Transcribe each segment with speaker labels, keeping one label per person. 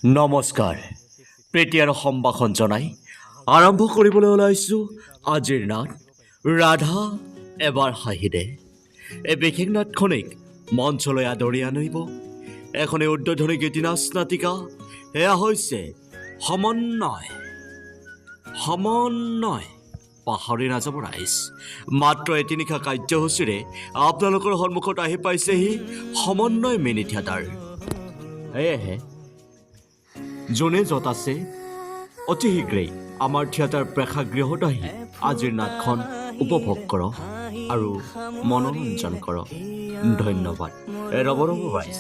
Speaker 1: নমস্কাৰ প্ৰীতি আৰু সম্ভাষণ জনাই আৰম্ভ কৰিবলৈ ওলাইছোঁ আজিৰ নাট ৰাধা এবাৰ হাঁহিদে। এই বিশেষ নাটখনিক মঞ্চলৈ আদৰি আনিব এখনি উদ্বোধনী গীতিনাচ নাটিকা। এয়া হৈছে সমন্বয়। পাহৰি নাযাব ৰাইজ, মাত্ৰ এতিনিশা কাৰ্যসূচীৰে আপোনালোকৰ সন্মুখত আহি পাইছেহি সমন্বয় মিনি থিয়েটাৰ। সেয়েহে যোনে য'ত আছে অতি শীঘ্ৰেই আমাৰ থিয়েটাৰ প্ৰেক্ষাগৃহত আহি আজিৰ নাটখন উপভোগ কৰক আৰু মনোৰঞ্জন কৰক। ধন্যবাদ। ৰ'ব ৰাইজ,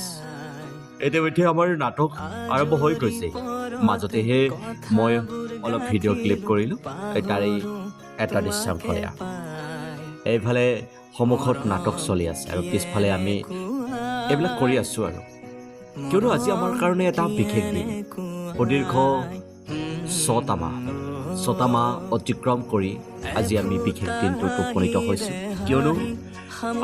Speaker 1: ইতিমধ্যে আমাৰ নাটক আৰম্ভ হৈ গৈছে। মাজতেহে মই অলপ ভিডিঅ' ক্লিপ কৰিলোঁ, তাৰে এটা দৃশ্যাংশয়া। এইফালে সন্মুখত নাটক চলি আছে আৰু পিছফালে আমি এইবিলাক কৰি আছোঁ আৰু কিয়নো আজি আমাৰ কাৰণে এটা বিশেষ দিন। সুদীৰ্ঘ ছটা মাহ অতিক্ৰম কৰি আজি আমি বিশেষ দিনটোত উপনীত হৈছোঁ। কিয়নো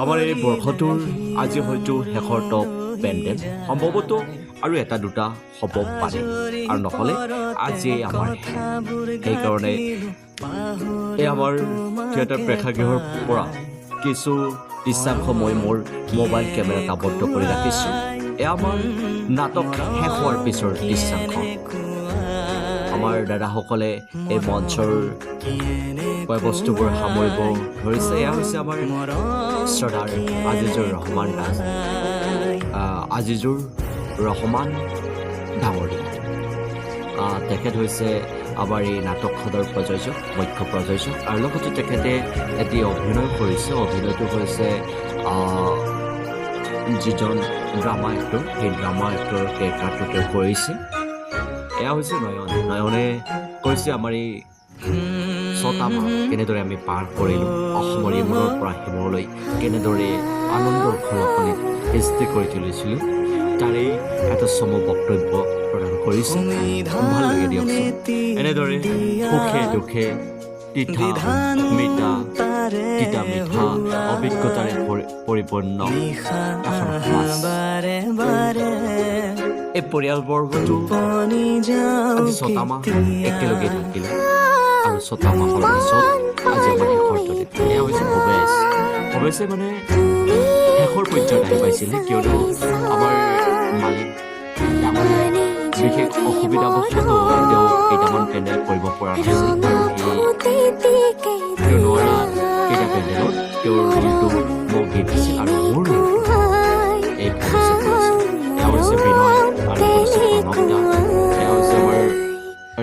Speaker 1: আমাৰ এই বৰ্ষটোৰ আজি হয়তো শেষৰ টপ পেণ্ডেল, সম্ভৱতঃ আৰু এটা দুটা হ'ব পাৰে, আৰু নহ'লে আজিয়ে আমাৰ সেইকাৰণে এই আমাৰ থিয়েটাৰ প্ৰেক্ষাগৃহৰ পৰা কিছু দৃশ্যাংশ মই মোৰ মোবাইল কেমেৰাত আবদ্ধ কৰি ৰাখিছোঁ। এয়া আমাৰ নাটক শেষ হোৱাৰ পিছৰ দৃশ্যাংশ। আমাৰ দাদাসকলে এই মঞ্চৰ বস্তুবোৰ সামৰিব ধৰিছে। এয়া হৈছে আমাৰ শ্ৰদ্ধাৰ আজিজুৰ ৰহমান ডাঙৰীয়া। তেখেত হৈছে আমাৰ এই নাটকখনৰ প্ৰযোজক, মুখ্য প্ৰযোজক, আৰু লগতে তেখেতে এটি অভিনয় কৰিছে। অভিনয়টো হৈছে যিজন ড্ৰামা এক্টৰ, সেই ড্ৰামা এক্টৰৰ কেৰেক্টাৰটো তেওঁ কৰিছে। এয়া হৈছে নয়নে কৈছে আমাৰ এই ছটা মাহ কেনেদৰে আমি পাৰ কৰিলোঁ, অসমৰ ইমূৰৰ পৰা সিমূৰলৈ কেনেদৰে আনন্দৰ খলকনিত সৃষ্টি কৰি তুলিছিলোঁ, তাৰেই এটা চমু বক্তব্য প্ৰদান কৰিছে। ভাল লাগে দিয়কচোন, এনেদৰে সুখে দুখে তিতা মিঠা অভিজ্ঞতাৰে পৰিপূৰ্ণ এখন সমাজ। এই পৰিয়ালবৰ্গটো আজি ছটা মাহ একেলগে থাকিলে আৰু ছটা মাহৰ পিছত আজি আমাৰ শেষৰ তলিত। এয়া হৈছে ভৱেশে মানে শেষৰ পৰ্যায়ত আহি পাইছিলে, কিয়নো আমাৰ মালিক বিশেষ অসুবিধাবশতঃ তেওঁ কেইটামান পেণ্ডেল কৰিব পৰা নাছিল, আৰু তেওঁ নোৱাৰা কেইটা পেণ্ডেলত তেওঁৰ ৰোলটো মোক দি দিছিল আৰু মোৰ ৰোলটো এই ভৱেশে কৰিছিল। এয়া হৈছে বিনয় আৰু হৈছে প্ৰণৱদা। এয়া হৈছে আমাৰ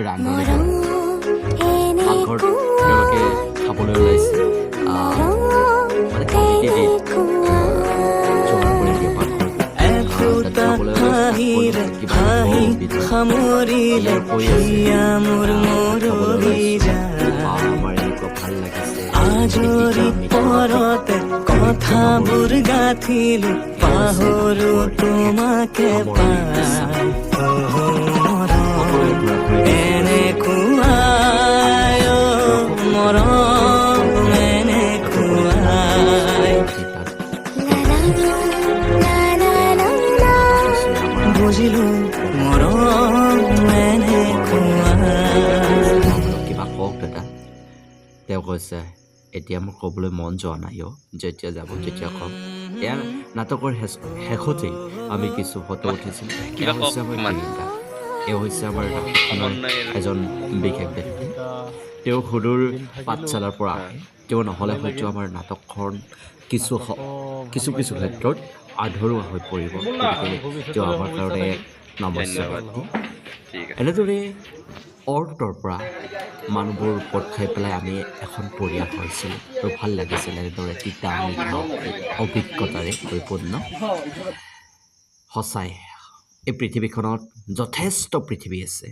Speaker 1: ৰান্ধনী দল। পাকঘৰত তেওঁলোকে খাবলৈ ওলাইছে, মানে কমিটি দি যোগাৰ কৰি দিয়ে পাকঘৰত খাবলৈ আমাৰ এনেকুৱা ভাল লাগিছে।
Speaker 2: আজৰি পৰতে কথাবোৰ গাঁঠিলো, পাহৰো তোমাকে পাই। এনেকুৱাই মৰম, এনেকুৱাই বুজিলো মৰম, এনেকুৱাই।
Speaker 1: কিবা কওক দাদা। তেওঁ কৈছে এতিয়া মোক ক'বলৈ মন যোৱা নাই, যেতিয়া যাব তেতিয়া ক'ম। এয়া নাটকৰ শেষতেই আমি কিছু ফটো উঠিছিলোঁ। এয়া হৈছে আমাৰ প্ৰিয়ংকা। এওঁ হৈছে আমাৰ নাটকখনৰ এজন বিশেষ ব্যক্তি। তেওঁ সুদূৰ পাঠশালাৰ পৰা আহে। তেওঁ নহ'লে হয়তো আমাৰ নাটকখন কিছু ক্ষেত্ৰত আধৰুৱা হৈ পৰিব, গতিকে তেওঁ আমাৰ কাৰণে এক নমস্য ব্যক্তি। এনেদৰে অৰ্তৰ পৰা মানুহবোৰ পদ খাই পেলাই আমি এখন পৰিয়াল হৈছিলোঁ আৰু ভাল লাগিছিল। এনেদৰে তিতা মিঠা অভিজ্ঞতাৰে পৰিপূৰ্ণ। সঁচাই এই পৃথিৱীখনত যথেষ্ট পৃথিৱী আছে।